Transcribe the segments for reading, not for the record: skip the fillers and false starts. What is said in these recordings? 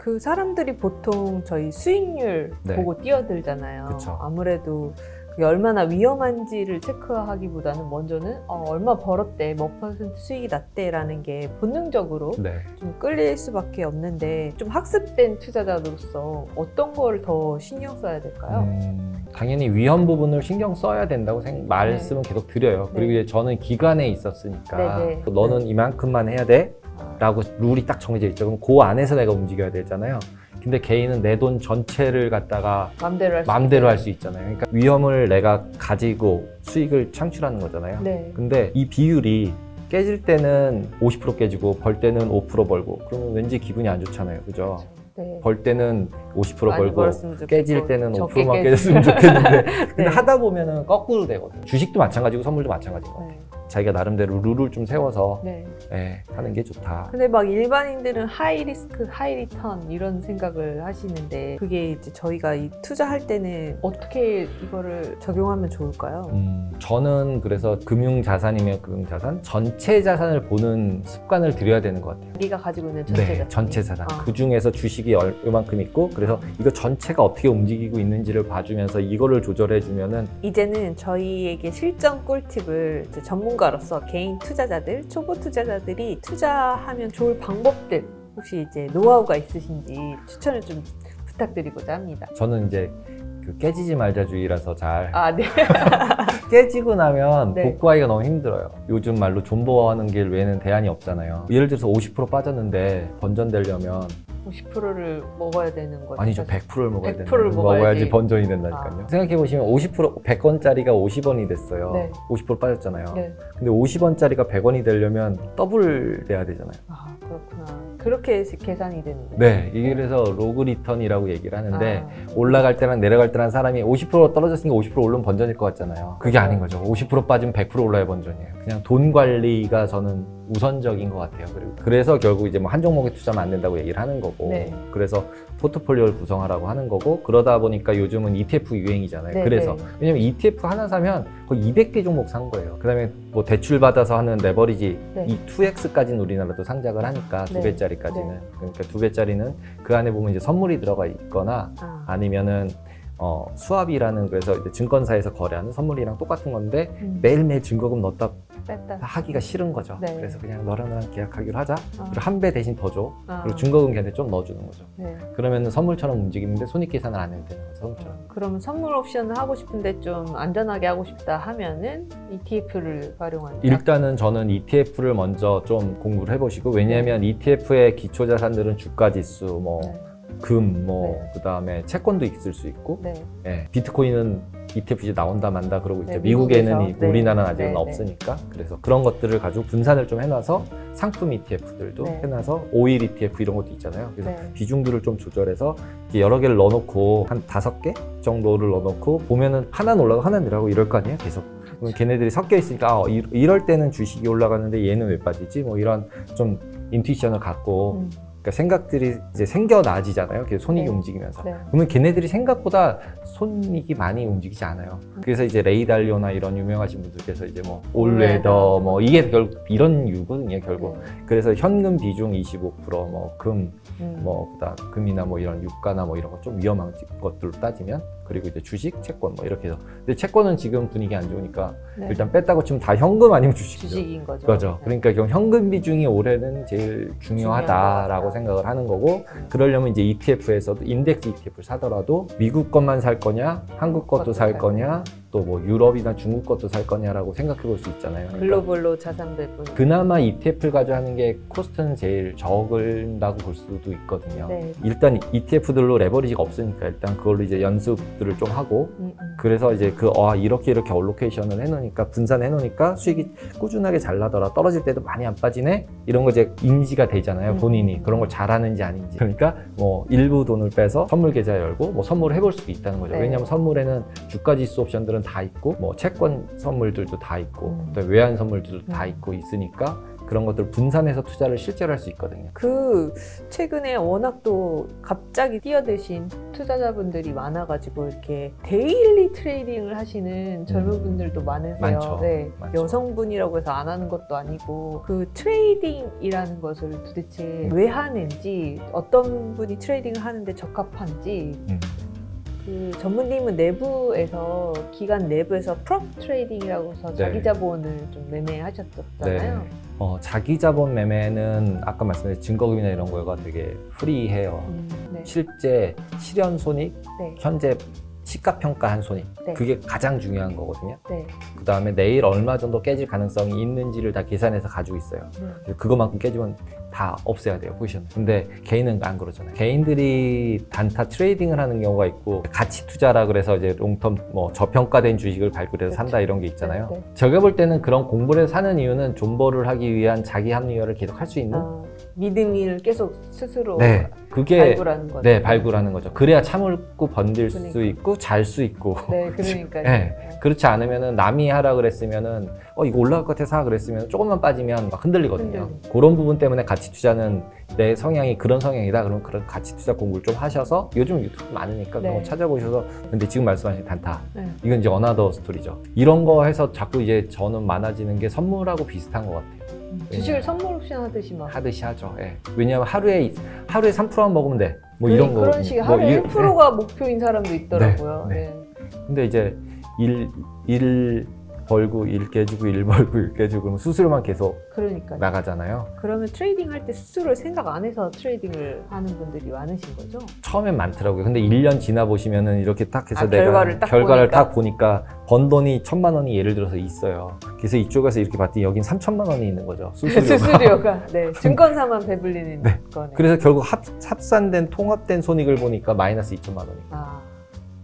그 사람들이 보통 저희 수익률 네. 보고 뛰어들잖아요. 그쵸. 아무래도 그게 얼마나 위험한지를 체크하기보다는 먼저는 얼마 벌었대, 몇 퍼센트 수익이 났대라는 게 본능적으로 네. 좀 끌릴 수밖에 없는데 좀 학습된 투자자로서 어떤 걸 더 신경 써야 될까요? 당연히 위험 부분을 신경 써야 된다고 말씀은 계속 드려요. 그리고 네. 이제 저는 기관에 있었으니까 네네. 너는 이만큼만 해야 돼 라고 룰이 딱 정해져 있죠. 그럼 그 안에서 내가 움직여야 되잖아요. 근데 개인은 내 돈 전체를 갖다가 마음대로 할 수 있잖아요. 그러니까 위험을 내가 가지고 수익을 창출하는 거잖아요. 네. 근데 이 비율이 깨질 때는 50% 깨지고 벌 때는 5% 벌고 그러면 왠지 기분이 안 좋잖아요. 그죠? 네. 벌 때는 50% 많이 벌고 벌었으면 좋겠고, 깨질 때는 적게 5%만 깨졌으면 좋겠는데 근데 네. 하다 보면은 거꾸로 되거든요. 주식도 마찬가지고 선물도 마찬가지인 것 같아요. 네. 자기가 나름대로 룰을 좀 세워서 네. 하는 게 좋다. 근데 막 일반인들은 하이 리스크, 하이 리턴 이런 생각을 하시는데 그게 이제 저희가 이 투자할 때는 어떻게 이거를 적용하면 좋을까요? 저는 그래서 금융자산이면 금융자산, 전체 자산을 보는 습관을 들여야 되는 것 같아요. 우리가 가지고 있는 전체 자산. 전체 자산. 아. 그 중에서 주식이 얼만큼 있고 그래서 이거 전체가 어떻게 움직이고 있는지를 봐주면서 이거를 조절해주면은 이제는 저희에게 실전 꿀팁을 이제 전문가로서 개인 투자자들, 초보 투자자들이 투자하면 좋을 방법들 혹시 이제 노하우가 있으신지 추천을 좀 부탁드리고자 합니다. 저는 이제 그 깨지지 말자주의라서 잘 네. 깨지고 나면 네. 복구하기가 너무 힘들어요. 요즘 말로 존버하는 길 외에는 대안이 없잖아요. 예를 들어서 50% 빠졌는데 번전되려면 50%를 먹어야 되는 거죠. 아니죠. 100%를 먹어야 100% 되는 를 먹어야지. 번전이 된다니까요. 생각해보시면 50% 100원짜리가 50원이 됐어요. 네. 50% 빠졌잖아요. 네. 근데 50원짜리가 100원이 되려면 더블 돼야 되잖아요. 아, 그렇구나. 그렇게 계산이 되는데. 네, 이게 그래서 로그 리턴이라고 얘기를 하는데 아. 올라갈 때랑 내려갈 때랑 사람이 50% 떨어졌으니까 50% 오르면 번전일 것 같잖아요. 그게 아닌 거죠. 50% 빠지면 100% 올라야 번전이에요. 그냥 돈 관리가 저는 우선적인 것 같아요. 그래서 결국 이제 뭐 한 종목에 투자하면 안 된다고 얘기를 하는 거고, 네. 그래서 포트폴리오를 구성하라고 하는 거고, 그러다 보니까 요즘은 ETF 유행이잖아요. 네, 그래서 네. 왜냐면 ETF 하나 사면 거의 200개 종목 산 거예요. 그다음에 뭐 대출 받아서 하는 레버리지 네. 이 2X까지는 우리나라도 상장을 하니까 네. 2배짜리까지는 네. 그러니까 2배짜리는 그 안에 보면 이제 선물이 들어가 있거나 아니면은 수합이라는 그래서 이제 증권사에서 거래하는 선물이랑 똑같은 건데 매일매일 증거금 넣었다 뺐다. 하기가 싫은 거죠. 네. 그래서 그냥 너랑 나랑 계약하기로 하자. 아. 그리고 한 배 대신 더 줘. 아. 그리고 증거금 걔한테 좀 넣어주는 거죠. 네. 그러면 선물처럼 움직이는데 손익 계산을 안 해도 되는 거죠. 선물처럼. 그러면 선물 옵션을 하고 싶은데 좀 안전하게 하고 싶다 하면은 ETF를 활용한다. 일단은 저는 ETF를 먼저 좀 공부를 해보시고 왜냐하면 ETF의 기초 자산들은 주가 지수, 뭐 네. 금, 뭐 네. 그다음에 채권도 있을 수 있고, 네. 비트코인은 ETF 이제 나온다 만다 그러고 있죠. 네, 미국에는 미국에서. 네. 우리나라는 아직은 네, 네. 없으니까 그래서 그런 것들을 가지고 분산을 좀 해놔서 상품 ETF들도 네. 해놔서 오일 ETF 이런 것도 있잖아요. 그래서 네. 비중들을 좀 조절해서 이렇게 여러 개를 넣어놓고 한 5개 정도를 넣어놓고 보면은 하나는 올라가고 하나는 내려가고 이럴 거 아니에요. 계속. 그럼 걔네들이 섞여 있으니까 이럴 때는 주식이 올라가는데 얘는 왜 빠지지? 뭐 이런 좀 인투이션을 갖고 그러니까 생각들이 이제 생겨나지잖아요. 계속 손익이 네. 움직이면서. 네. 그러면 걔네들이 생각보다 손익이 많이 움직이지 않아요. 그래서 이제 레이 달리오나 이런 유명하신 분들께서 이제 뭐 올웨더 뭐 이게 결국 이런 이유거든요. 결국. 네. 그래서 현금 비중 25%, 뭐 금, 음. 뭐 그다음 금이나 뭐 이런 유가나 뭐 이런 거 좀 위험한 것들로 따지면 그리고 이제 주식, 채권 뭐 이렇게 해서. 근데 채권은 지금 분위기 안 좋으니까 네. 일단 뺐다고 치면 다 현금 아니면 주식이죠. 주식인 거죠. 그렇죠. 네. 그러니까 현금 비중이 올해는 제일 중요하다라고 생각을 하는 거고 그러려면 이제 ETF에서도 인덱스 ETF를 사더라도 미국 것만 살 거냐, 한국 것도 살 거냐, 또 뭐 유럽이나 중국 것도 살 거냐라고 생각해 볼 수 있잖아요. 그러니까 글로벌로 자산 배분. 그나마 ETF를 가지고 하는 게 코스트는 제일 적은다고 볼 수도 있거든요. 네. 일단 ETF들로 레버리지가 없으니까 일단 그걸로 이제 연습들을 좀 하고 그래서 이제 이렇게 얼로케이션을 해놓으니까 분산해놓으니까 수익이 꾸준하게 잘 나더라. 떨어질 때도 많이 안 빠지네. 이런 거 이제 인지가 되잖아요. 본인이 그런 걸 잘하는지 아닌지. 그러니까 뭐 일부 돈을 빼서 선물 계좌 열고 뭐 선물을 해볼 수도 있다는 거죠. 네. 왜냐하면 선물에는 주가지수 옵션들은 다 있고 뭐 채권 선물들도 다 있고 또 외환 선물들도 다 있고 있으니까 그런 것들을 분산해서 투자를 실제로 할 수 있거든요. 그 최근에 워낙 또 갑자기 뛰어드신 투자자분들이 많아가지고 이렇게 데일리 트레이딩을 하시는 젊은 분들도 많으세요. 많죠. 네. 많죠. 여성분이라고 해서 안 하는 것도 아니고 그 트레이딩이라는 것을 도대체 왜 하는지, 어떤 분이 트레이딩을 하는데 적합한지, 그 전문님은 내부에서, 기관 내부에서 프롭 트레이딩이라고 해서 네. 자기 자본을 좀 매매하셨었잖아요. 자기 자본 매매는 아까 말씀드린 증거금이나 이런 거가 되게 프리해요. 네. 실제 실현 손익, 네. 현재 시가평가한 손익, 네. 그게 가장 중요한 거거든요. 네. 그 다음에 내일 얼마 정도 깨질 가능성이 있는지를 다 계산해서 가지고 있어요. 네. 그것만큼 깨지면 다 없애야 돼요, 포지션을. 근데 개인은 안 그러잖아요. 개인들이 단타 트레이딩을 하는 경우가 있고, 가치 투자라 그래서 이제 롱텀 뭐 저평가된 주식을 발굴해서 산다 이런 게 있잖아요. 네. 제가 볼 때는 그런 공부를 해서 사는 이유는 존버를 하기 위한 자기 합리화를 계속 할 수 있는 믿음을 계속 스스로 네, 그게 발굴하는 거죠. 네, 발굴하는 거죠. 그래야 참을고 번질 수 그러니까. 있고 잘 수 있고. 네, 그러니까요. 네. 그렇지 않으면은 남이 하라 그랬으면은 이거 올라갈 것 같아서 사 그랬으면 조금만 빠지면 막 흔들리거든요. 그런 부분 때문에 가치 투자는 내 성향이 그런 성향이다. 그럼 그런 가치 투자 공부를 좀 하셔서, 요즘 유튜브 많으니까 그런 거 네. 찾아보셔서. 근데 지금 말씀하신 단타, 네. 이건 이제 어나더 스토리죠. 이런 거 해서 자꾸 이제 저는 많아지는 게 선물하고 비슷한 것 같아요. 주식을 선물 옵션 하듯이 막. 하듯이 하죠. 예. 왜냐하면 하루에 3%만 먹으면 돼. 뭐 이런 거. 그런 식의 하루에 1%가 목표인 사람도 있더라고요. 네. 네. 근데 이제 일 벌고 일 깨지고 일 벌고 일 깨지고 그러면 수수료만 계속 그러니까요. 나가잖아요. 그러면 트레이딩 할 때 수수료를 생각 안 해서 트레이딩을 하는 분들이 많으신 거죠? 처음엔 많더라고요. 근데 1년 지나 보시면은 이렇게 딱 해서 내가 결과를 딱 딱 보니까 번 돈이 1,000만 원이 예를 들어서 있어요. 그래서 이쪽에서 이렇게 봤더니 여긴 3,000만 원이 있는 거죠. 수수료가. 네, 증권사만 배불리는 네. 거네. 그래서 결국 합산된 통합된 손익을 보니까 마이너스 2천만 원이에요.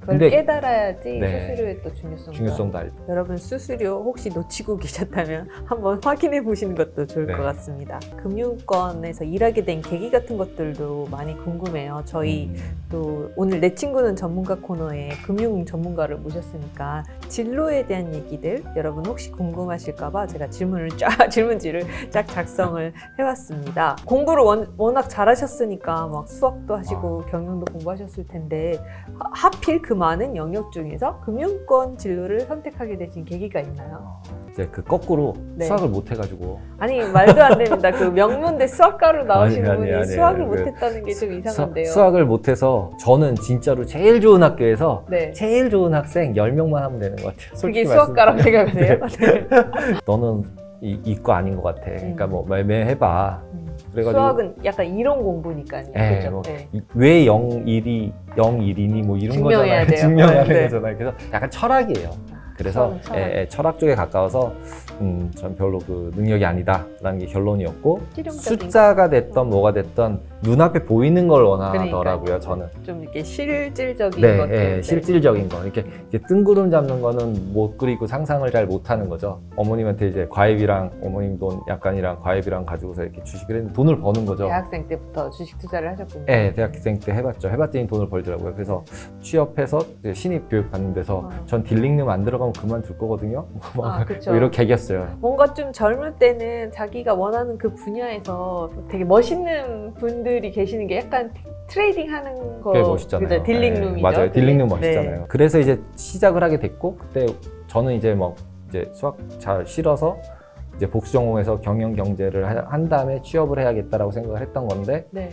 그걸 근데- 깨달아야지 네. 수수료의 또 중요성도 알죠. 여러분, 수수료 혹시 놓치고 계셨다면 한번 확인해 보시는 것도 좋을 네. 것 같습니다. 금융권에서 일하게 된 계기 같은 것들도 많이 궁금해요. 저희 또 오늘 내 친구는 전문가 코너에 금융 전문가를 모셨으니까 진로에 대한 얘기들 여러분 혹시 궁금하실까봐 제가 질문지를 쫙 작성을 해왔습니다. 공부를 워낙 잘하셨으니까 막 수학도 하시고 경영도 공부하셨을 텐데 하필 그 많은 영역 중에서 금융권 진로를 선택하게 되신 계기가 있나요? 이제 그 거꾸로 네. 수학을 못 해가지고 아니, 말도 안 됩니다. 그 명문대 수학과로 나오신 분이 아니. 수학을 못했다는 게 좀 이상한데요. 수학을 못해서 저는 진짜로 제일 좋은 학교에서 네. 제일 좋은 학생 10명만 하면 되는 것 같아요. 그게 솔직히 수학과라고 말씀드리면. 생각하세요? 네. 너는 이과 아닌 것 같아. 그러니까 뭐 매매해봐. 그래가지고 수학은 약간 이론 공부니까요. 네, 그죠? 뭐 네. 왜 0일이니 뭐 이런 증명해야 거잖아요. 돼요. 증명해야 네. 되잖아요. 그래서 약간 철학이에요. 그래서 철학. 철학 쪽에 가까워서 전 별로 그 능력이 아니다라는 게 결론이었고, 실용적인 숫자가 됐던 뭐가 됐던 눈앞에 보이는 걸 원하더라고요. 그러니까요. 저는. 좀 이렇게 실질적인 네, 것들. 네, 실질적인 거. 이렇게 뜬구름 잡는 거는 못 그리고 상상을 잘 못하는 거죠. 어머님한테 이제 어머님 돈 약간이랑 과외비랑 가지고서 이렇게 주식을 했는데 돈을 버는 거죠. 대학생 때부터 주식 투자를 하셨군요. 네, 대학생 때 해봤죠. 해봤더니 돈을 벌더라고요. 그래서 취업해서 이제 신입 교육 받는 데서 전 딜링룸 안 들어가면 그만둘 거거든요. 그렇죠. 뭐 이렇게 얘기했어요. 뭔가 좀 젊을 때는 자기가 원하는 그 분야에서 되게 멋있는 분들이 계시는 게 약간 트레이딩 하는 거. 꽤 멋있잖아요. 그죠? 딜링룸이죠. 네, 맞아요. 딜링룸 네. 멋있잖아요. 그래서 이제 시작을 하게 됐고, 그때 저는 이제 이제 수학 잘 싫어서 이제 복수 전공해서 경영 경제를 한 다음에 취업을 해야겠다라고 생각을 했던 건데, 네.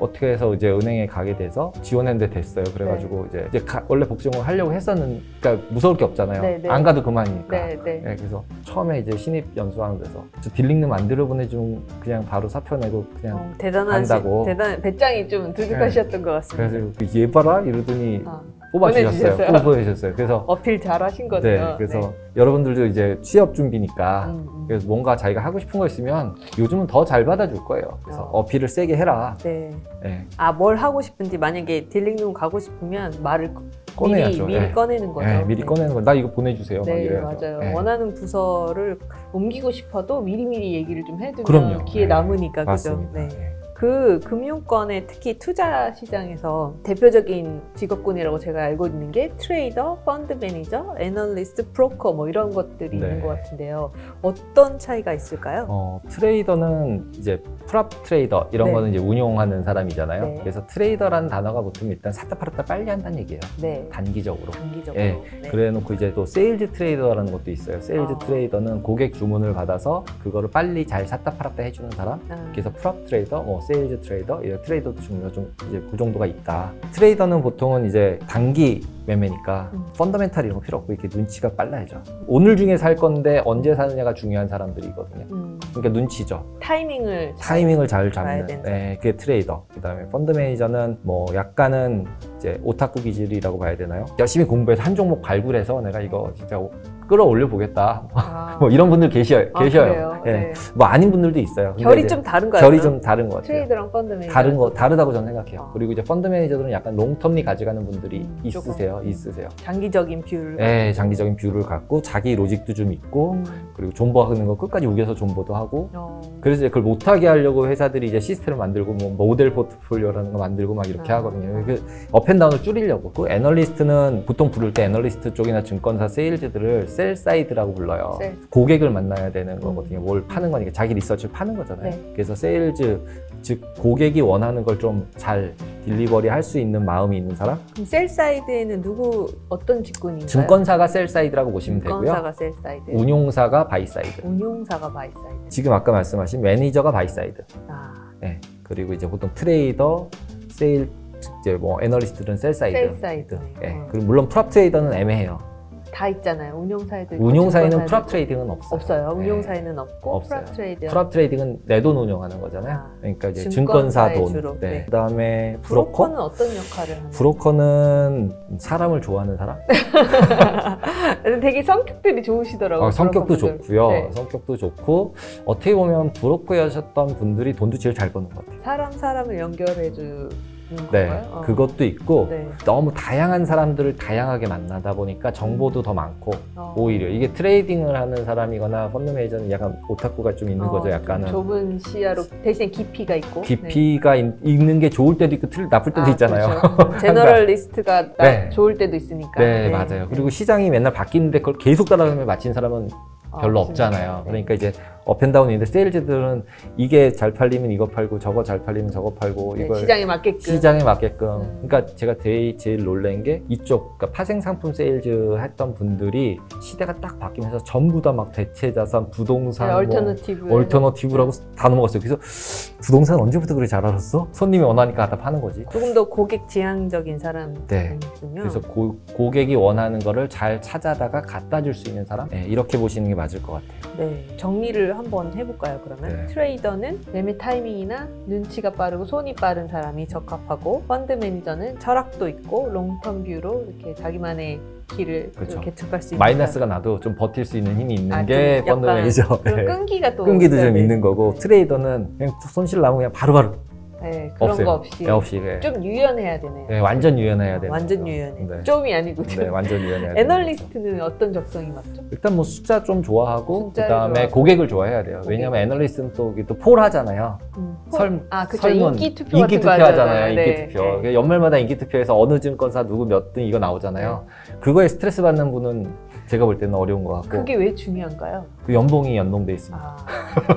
어떻게 해서 이제 은행에 가게 돼서 지원했는데 됐어요. 그래가지고 이제 원래 복수 전공을 하려고 했었는, 그러니까 무서울 게 없잖아요. 네, 네. 안 가도 그만이니까. 네, 네. 네, 그래서 처음에 이제 신입 연수하는 데서 저 딜링룸 안 들여보내주면 그냥 바로 사표 내고 그냥 간다고. 대단한 배짱이 좀 두둑하셨던 것 같습니다. 그래서 얘 봐라 이러더니 보내주셨어요. 뽑아주셨어요. 그래서 어필 잘하신 거네요. 네, 그래서 여러분들도 이제 취업 준비니까 네. 그래서 뭔가 자기가 하고 싶은 거 있으면 요즘은 더 잘 받아줄 거예요. 그래서 어필을 세게 해라. 네. 네. 뭘 하고 싶은지 만약에 딜링룸 가고 싶으면 말을 꺼내야죠. 미리 네. 꺼내는 거죠. 네, 미리 꺼내는 거. 나 이거 보내주세요. 막 네, 이래야죠. 맞아요. 네. 원하는 부서를 옮기고 싶어도 미리미리 얘기를 좀 해두면 그럼요. 기회 네. 남으니까. 그죠? 맞습니다. 네. 네. 그 금융권의 특히 투자 시장에서 대표적인 직업군이라고 제가 알고 있는 게 트레이더, 펀드 매니저, 애널리스트, 브로커 뭐 이런 것들이 네. 있는 것 같은데요. 어떤 차이가 있을까요? 트레이더는 이제 프랍 트레이더 이런 네. 거는 이제 운용하는 사람이잖아요. 네. 그래서 트레이더라는 단어가 붙으면 일단 샀다 팔았다 빨리 한다는 얘기예요. 네. 단기적으로. 단기적으로. 예, 네. 그래 놓고 이제 또 세일즈 트레이더라는 것도 있어요. 세일즈 아. 트레이더는 고객 주문을 받아서 그거를 빨리 잘 샀다 팔았다 해주는 사람. 아. 그래서 프랍 트레이더, 뭐 세일즈 트레이더, 이런 트레이더도 중요가 좀 이제 그 정도가 있다. 트레이더는 보통은 이제 단기 매매니까 펀더멘탈 이런 거 필요 없고 이렇게 눈치가 빨라야죠. 오늘 중에 살 건데 언제 사느냐가 중요한 사람들이거든요. 그러니까 눈치죠. 타이밍을 잘 잡는. 된다. 네, 그게 트레이더. 그다음에 펀드 매니저는 뭐 약간은 이제 오타쿠 기질이라고 봐야 되나요? 열심히 공부해서 한 종목 발굴해서 내가 이거 진짜 끌어올려 보겠다. 아. 뭐 이런 분들 계셔요. 그래요? 예. 네. 뭐 아닌 분들도 있어요. 근데 결이 이제 좀 다른가요? 결이 그럼? 좀 다른 것 같아요. 트레이더랑 펀드 매니저 다르다고 저는 생각해요. 아. 그리고 이제 펀드 매니저들은 약간 롱텀리 가져가는 분들이 있으세요. 장기적인 뷰를 네, 장기적인 뷰를 갖고 자기 로직도 좀 있고 그리고 존버하는 거 끝까지 우겨서 존버도 하고 그래서 이제 그걸 못하게 하려고 회사들이 이제 시스템을 만들고 뭐 모델 포트폴리오라는 거 만들고 막 이렇게 하거든요. 그 업앤다운을 줄이려고. 그 애널리스트는 보통 부를 때 애널리스트 쪽이나 증권사 세일즈들을 셀 사이드라고 불러요. 고객을 만나야 되는 거거든요. 뭘 파는 거니까 자기 리서치를 파는 거잖아요. 네. 그래서 세일즈, 즉 고객이 원하는 걸 좀 잘 딜리버리 할 수 있는 마음이 있는 사람? 그럼 셀 사이드에는 어떤 직군인가요? 증권사가 셀 사이드라고 보시면 되고요. 증권사가 셀 사이드, 운용사가 바이 사이드. 운용사가 바이 사이드. 지금 아까 말씀하신 매니저가 바이 사이드. 아, 네. 그리고 이제 보통 트레이더, 세일, 이제 뭐 애널리스트는 셀 사이드. 셀 사이드. 네. 그리고 물론 프랍 트레이더는 애매해요. 다 있잖아요. 운용사에도 있고 운용사에는 증권사에도 프랍 트레이딩은 없어요. 없어요. 네. 운용사에는 없고 없어요. 프랍 트레이드. 프랍 트레이딩은 내 돈 운용하는 거잖아요. 아, 그러니까 이제 증권사에 증권사 돈. 주로. 네. 네. 그다음에 브로커는 어떤 역할을 하나요? 브로커는 사람을 좋아하는 사람? 되게 성격들이 좋으시더라고요. 성격도 브로커분들. 좋고요. 네. 성격도 좋고 어떻게 보면 브로커였던 분들이 돈도 제일 잘 버는 것 같아요. 사람을 연결해 주는 네, 건가요? 그것도 있고 네. 너무 다양한 사람들을 다양하게 만나다 보니까 정보도 더 많고 어. 오히려 이게 트레이딩을 하는 사람이거나 펀드 매니저는 약간 오타쿠가 좀 있는 거죠. 약간은 좀 좁은 시야로 대신 깊이가 있고 깊이가 있는 게 좋을 때도 있고 나쁠 때도 있잖아요. 그렇죠. 제너럴리스트가 네. 좋을 때도 있으니까. 네, 맞아요. 그리고 시장이 맨날 바뀌는데 그걸 계속 따라가면 맞힌 사람은 별로 진짜. 없잖아요. 네. 그러니까 이제 업앤다운인데 세일즈들은 이게 잘 팔리면 이거 팔고 저거 잘 팔리면 저거 팔고 네, 이걸 시장에 맞게끔. 시장에 맞게끔. 그러니까 제가 제일 놀란 게 이쪽 그러니까 파생 상품 세일즈 했던 분들이 시대가 딱 바뀌면서 전부 다 막 대체 자산, 부동산, 네, 뭐 얼터너티브라고 다 넘어갔어요. 그래서 부동산 언제부터 그렇게 잘 알았어? 손님이 원하니까 갖다 파는 거지. 조금 더 고객 지향적인 사람이군요. 네. 그래서 고객이 원하는 거를 잘 찾아다가 갖다 줄 수 있는 사람? 네, 이렇게 보시는 게 맞을 것 같아요. 네, 정리를 한번 해볼까요, 그러면? 네. 트레이더는 매매 타이밍이나 눈치가 빠르고 손이 빠른 사람이 적합하고, 펀드 매니저는 철학도 있고 롱텀 뷰로 이렇게 자기만의 길을 그렇죠. 개척할 수 있는 마이너스가 나도 좀 버틸 수 있는 힘이 있는 게 좀 펀드 약간 매니저. 그런 네. 끈기가 또 끈기도 있어야 좀 있는 되는 거고 네. 트레이더는 그냥 손실 나면 그냥 바로바로 네, 그런 없어요. 거 없이 네, 없이 네. 좀 유연해야 되네요. 네, 완전 유연해야 되는 완전 거죠. 유연해. 네. 좀이 아니고 네, 완전 유연해야 되는 애널리스트는 어떤 적성이 맞죠? 일단 뭐 숫자 좀 좋아하고 숫자를 그다음에 좋아하고. 고객을 좋아해야 돼요. 왜냐하면 애널리스트는 또 폴하잖아요. 그렇죠. 인기 투표 같은 거 하잖아요. 하잖아요. 인기 네, 투표. 네. 연말마다 인기 투표에서 어느 증권사 누구 몇 등 이거 나오잖아요. 그거에 스트레스 받는 분은 제가 볼 때는 어려운 것 같고 그게 왜 중요한가요? 그 연봉이 연동돼 있습니다.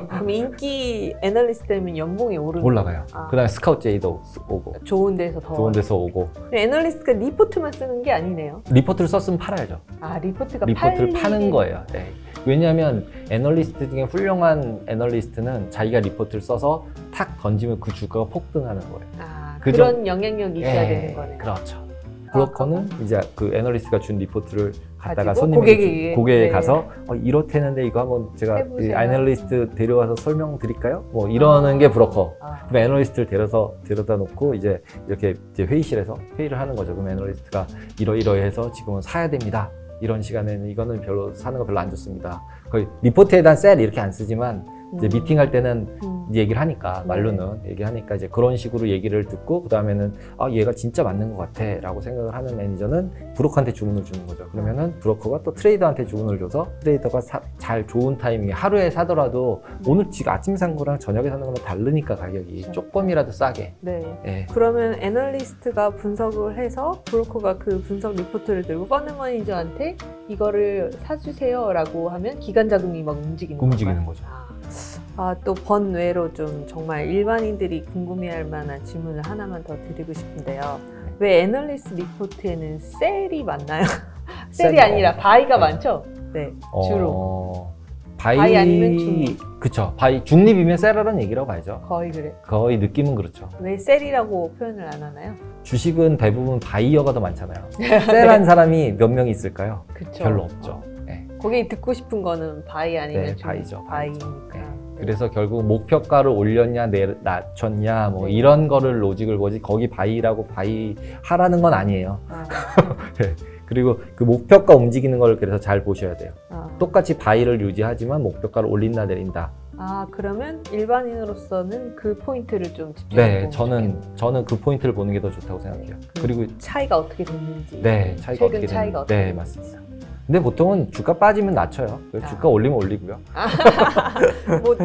그럼 인기 애널리스트면 연봉이 올라가요. 아. 그다음에 스카우트 제이도 오고 좋은 데서 더. 좋은 데서 오고 애널리스트가 리포트만 쓰는 게 아니네요. 리포트를 썼으면 팔아야죠. 리포트를 파는 거예요. 네. 왜냐하면 애널리스트 중에 훌륭한 애널리스트는 자기가 리포트를 써서 탁 던지면 그 주가가 폭등하는 거예요. 그런 영향력이 있어야 예, 되는 거네요. 그렇죠. 브로커는 이제 그 애널리스트가 준 리포트를 갖다가 가지고 고객에 네. 가서 이렇대는데 이거 한번 제가 해보세요. 이 애널리스트 데려와서 설명드릴까요? 뭐 이러는 게 브로커. 그럼 애널리스트를 데려다 놓고 이제 이렇게 이제 회의실에서 회의를 하는 거죠. 그럼 애널리스트가 이러이러해서 지금은 사야 됩니다. 이런 시간에는 이거는 사는 거 별로 안 좋습니다. 거의 리포트에 대한 셀 이렇게 안 쓰지만 이제 미팅할 때는 얘기를 하니까 네. 말로는 얘기하니까 이제 그런 식으로 얘기를 듣고 그 다음에는 아 얘가 진짜 맞는 것 같아라고 생각을 하는 매니저는 브로커한테 주문을 주는 거죠. 그러면은 브로커가 또 트레이더한테 주문을 줘서 트레이더가 잘 좋은 타이밍에 하루에 사더라도 오늘 지금 아침 산 거랑 저녁에 사는 거랑 다르니까 가격이 그렇죠. 조금이라도 싸게. 네. 예. 그러면 애널리스트가 분석을 해서 브로커가 그 분석 리포트를 들고 펀드 매니저한테 이거를 사주세요라고 하면 기관 자금이 막 움직이는 거죠. 또 번외로 좀 정말 일반인들이 궁금해할 만한 질문을 하나만 더 드리고 싶은데요. 왜 애널리스트 리포트에는 셀이 많나요? 셀이 셀이 아니라 바이가 네. 많죠? 네, 주로. 바이 아니면 중립. 그쵸. 바이 중립이면 셀러라는 얘기라고 봐야죠. 거의 그래. 거의 느낌은 그렇죠. 왜 셀이라고 표현을 안 하나요? 주식은 대부분 바이어가 더 많잖아요. 셀한 사람이 몇 명 있을까요? 그쵸. 별로 없죠. 네. 거기 듣고 싶은 거는 바이 아니면 네, 중립. 바이죠. 바이니까. 네. 그래서 결국 목표가를 올렸냐 낮췄냐 뭐 네. 이런 거를 로직을 보지 거기 바이라고 바이 하라는 건 아니에요. 네. 그리고 그 목표가 움직이는 걸 그래서 잘 보셔야 돼요. 똑같이 바이를 유지하지만 목표가를 올린다 내린다. 그러면 일반인으로서는 그 포인트를 좀 집중해서 네, 보면 저는 그 포인트를 보는 게 더 좋다고 생각해요. 그리고 차이가 어떻게 됐는지. 네, 차이가 최근 어떻게 차이가 되는지. 어떻게 네, 됐는지. 맞습니다. 근데 보통은 주가 빠지면 낮춰요. 주가 올리면 올리고요. 뭐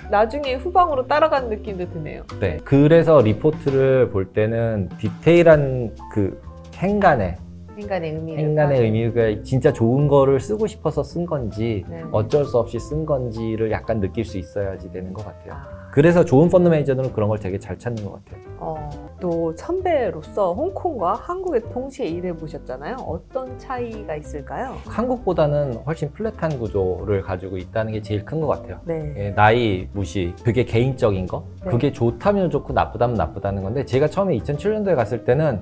나중에 후방으로 따라가는 느낌도 드네요. 네. 그래서 리포트를 볼 때는 디테일한 그 행간의 의미가 진짜 좋은 거를 쓰고 싶어서 쓴 건지 네. 어쩔 수 없이 쓴 건지를 약간 느낄 수 있어야지 되는 것 같아요. 그래서 좋은 펀드 매니저들은 그런 걸 되게 잘 찾는 것 같아요. 또 선배로서 홍콩과 한국에 동시에 일해 보셨잖아요. 어떤 차이가 있을까요? 한국보다는 훨씬 플랫한 구조를 가지고 있다는 게 제일 큰 것 같아요. 네. 예, 나이 무시, 그게 개인적인 거, 네. 그게 좋다면 좋고 나쁘다면 나쁘다는 건데 제가 처음에 2007년도에 갔을 때는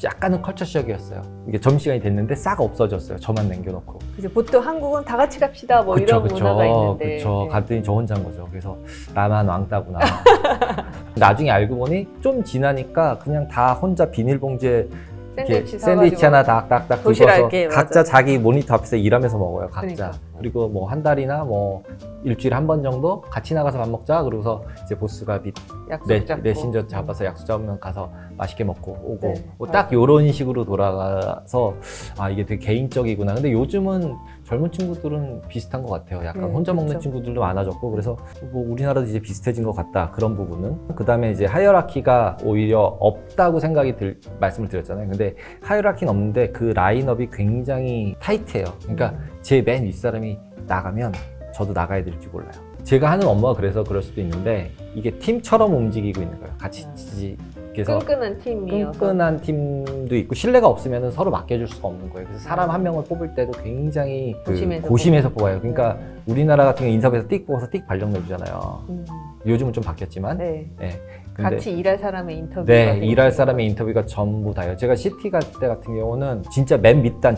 약간은 컬처쇼크였어요. 이게 점심시간이 됐는데 싹 없어졌어요. 저만 남겨놓고. 이제 보통 한국은 다 같이 갑시다 뭐 이런 문화가 있는데. 그쵸. 네. 갔더니 저 혼자인 거죠. 그래서 나만 왕따구나. 나중에 알고 보니 좀 지나니까 그냥 다 혼자 비닐봉지에 이렇게 샌드위치 하나 딱딱딱 도시락 긁어서 이렇게, 각자 맞아. 자기 모니터 앞에서 일하면서 먹어요. 각자. 그러니까. 그리고 뭐 한 달이나 뭐 일주일에 한 번 정도 같이 나가서 밥 먹자. 그러고서 이제 보스가 약속 잡고. 메신저 잡아서 약속 잡으면 가서 맛있게 먹고 오고 네, 뭐 딱 요런 식으로 돌아가서 이게 되게 개인적이구나. 근데 요즘은 젊은 친구들은 비슷한 것 같아요. 약간 네, 혼자 먹는 그렇죠. 친구들도 많아졌고 그래서 뭐 우리나라도 이제 비슷해진 것 같다. 그런 부분은. 그 다음에 이제 하이어라키가 오히려 없다고 말씀을 드렸잖아요. 근데 하이어라키는 없는데 그 라인업이 굉장히 타이트해요. 그러니까 제 맨 윗사람이 나가면 저도 나가야 될지 몰라요. 제가 하는 업무가 그래서 그럴 수도 있는데 이게 팀처럼 움직이고 있는 거예요. 같이 그래서 끈끈한 팀이어서. 끈끈한 팀도 있고 신뢰가 없으면 서로 맡겨줄 수가 없는 거예요. 그래서 사람 한 명을 뽑을 때도 굉장히 고심해서 뽑아요. 그러니까 우리나라 같은 경우 인사부에서 띡 뽑아서 띡 발령 내주잖아요. 요즘은 좀 바뀌었지만 네. 네. 근데 같이 일할 사람의 인터뷰가 네, 일할 사람의 인터뷰가 전부 다예요. 제가 CT 갈 때 같은 경우는 진짜 맨 밑단,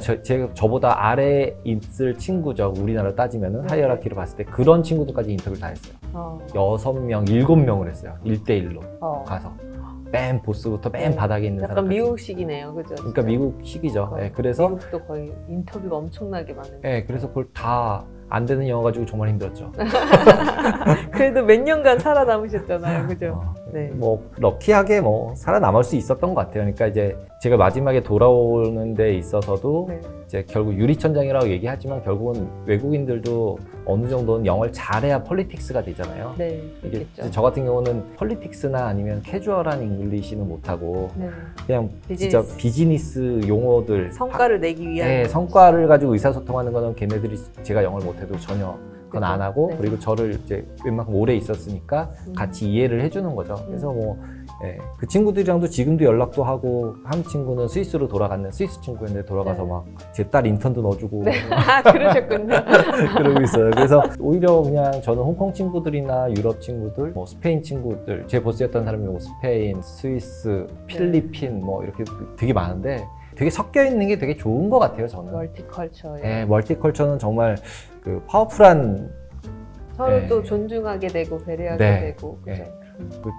저보다 아래에 있을 친구죠. 우리나라 따지면은 네. 하이어라키로 봤을 때 그런 친구들까지 인터뷰를 다 했어요. 6명, 7명을 했어요. 1대1로 가서. 맨 보스부터 맨 네. 바닥에 있는 약간 사람까지. 미국식이네요, 그죠? 그러니까 미국식이죠. 네, 그래서 미국도 거의 인터뷰가 엄청나게 많은. 네, 그래서 그걸 다 안 되는 영어 가지고 정말 힘들었죠. 그래도 몇 년간 살아남으셨잖아요, 그죠? 네. 뭐 럭키하게 뭐 살아남을 수 있었던 것 같아요. 그러니까 이제 제가 마지막에 돌아오는 데 있어서도 네. 이제 결국 유리천장이라고 얘기하지만 결국은 외국인들도 어느 정도는 영어를 잘해야 폴리틱스가 되잖아요. 네, 이게 그렇겠죠. 저 같은 경우는 폴리틱스나 아니면 캐주얼한 잉글리시는 못하고 네. 그냥 비즈니스. 진짜 비즈니스 용어들 성과를 내기 위한. 네, 성과를 가지고 의사소통하는 거는 걔네들이 제가 영어를 못해도 전혀 그건 안 하고 네. 그리고 저를 이제 웬만큼 오래 있었으니까 같이 이해를 해주는 거죠. 그래서 뭐 그 친구들이랑도 지금도 연락도 하고 한 친구는 스위스로 돌아갔는 스위스 친구였는데 돌아가서 네. 막 제 딸 인턴도 넣어주고 그러셨군요. 그러고 있어요. 그래서 오히려 그냥 저는 홍콩 친구들이나 유럽 친구들, 뭐 스페인 친구들, 제 보스였던 사람이 뭐 스페인, 스위스, 필리핀 뭐 이렇게 되게 많은데 되게 섞여 있는 게 되게 좋은 것 같아요. 저는. 멀티컬처에. 네, 멀티컬처는 정말 그 파워풀한 서로 네. 또 존중하게 되고 배려하게 네. 되고. 그죠? 네.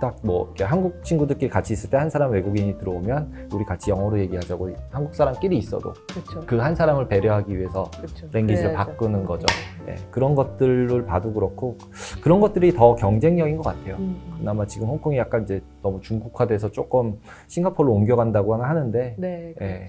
딱 뭐 한국 친구들끼리 같이 있을 때 한 사람 외국인이 들어오면 우리 같이 영어로 얘기하자고 한국 사람끼리 있어도 그렇죠. 그 한 사람을 배려하기 위해서 그렇죠. 랭귀지를 바꾸는 거죠. 네, 그런 것들을 봐도 그렇고 그런 것들이 더 경쟁력인 것 같아요. 그나마 지금 홍콩이 약간 이제 너무 중국화돼서 조금 싱가포르로 옮겨간다고 하는데 네. 예.